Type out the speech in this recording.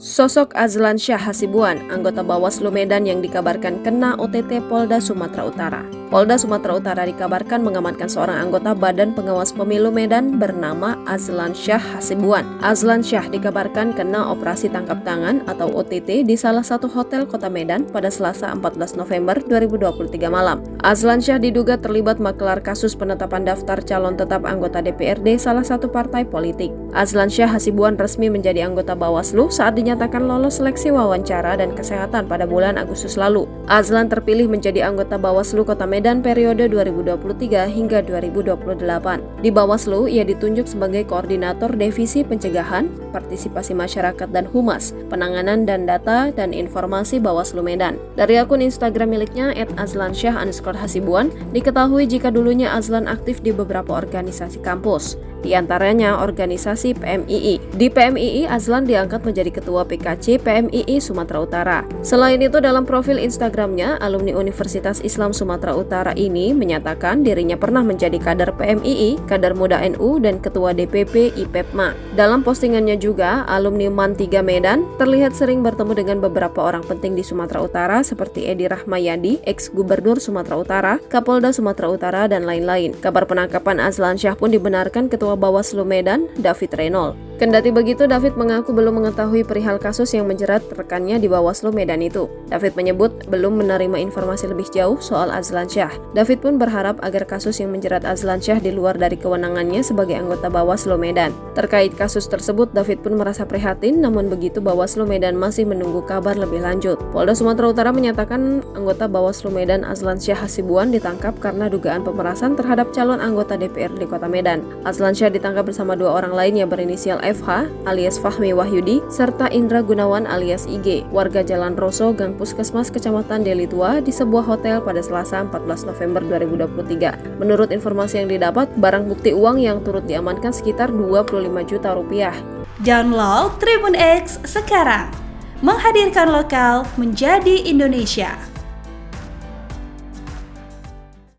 Sosok Azlan Syah Hasibuan, anggota Bawaslu Medan yang dikabarkan kena OTT Polda Sumatera Utara. Polda Sumatera Utara dikabarkan mengamankan seorang anggota Badan Pengawas Pemilu Medan bernama Azlan Syah Hasibuan. Azlan Syah dikabarkan kena operasi tangkap tangan atau OTT di salah satu hotel kota Medan pada Selasa 14 November 2023 malam. Azlan Syah diduga terlibat maklar kasus penetapan daftar calon tetap anggota DPRD salah satu partai politik. Azlan Syah Hasibuan resmi menjadi anggota Bawaslu saat dinyatakan lolos seleksi wawancara dan kesehatan pada bulan Agustus lalu. Azlan terpilih menjadi anggota Bawaslu Kota Medan periode 2023 hingga 2028. Di Bawaslu, ia ditunjuk sebagai Koordinator Divisi Pencegahan, Partisipasi Masyarakat dan Humas, Penanganan dan Data dan Informasi Bawaslu Medan. Dari akun Instagram miliknya @azlansyah_hasibuan, diketahui jika dulunya Azlan aktif di beberapa organisasi kampus, di antaranya organisasi PMII. Di PMII, Azlan diangkat menjadi Ketua PKC PMII Sumatera Utara. Selain itu, dalam profil Instagramnya, alumni Universitas Islam Sumatera Utara ini menyatakan dirinya pernah menjadi kader PMII, kader muda NU, dan Ketua DPP IPEPMA. Dalam postingannya juga, alumni MAN 3 Medan terlihat sering bertemu dengan beberapa orang penting di Sumatera Utara seperti Edi Rahmayadi, ex-gubernur Sumatera Utara, Kapolda Sumatera Utara, dan lain-lain. Kabar penangkapan Azlan Syah pun dibenarkan Ketua Bawaslu Medan, David Reynolds. Kendati begitu, David mengaku belum mengetahui perihal kasus yang menjerat rekannya di Bawaslu Medan itu. David menyebut belum menerima informasi lebih jauh soal Azlan Syah. David pun berharap agar kasus yang menjerat Azlan Syah di luar dari kewenangannya sebagai anggota Bawaslu Medan. Terkait kasus tersebut, David pun merasa prihatin, namun begitu Bawaslu Medan masih menunggu kabar lebih lanjut. Polda Sumatera Utara menyatakan anggota Bawaslu Medan Azlan Syah Hasibuan ditangkap karena dugaan pemerasan terhadap calon anggota DPRD Kota Medan. Azlan Syah ditangkap bersama dua orang lain yang berinisial FH alias Fahmi Wahyudi serta Indra Gunawan alias IG, warga Jalan Roso, Gang Puskesmas, Kecamatan Deli Tua di sebuah hotel pada Selasa 14 November 2023. Menurut informasi yang didapat, barang bukti uang yang turut diamankan sekitar 25 juta rupiah. Download Tribun X sekarang, menghadirkan lokal menjadi Indonesia.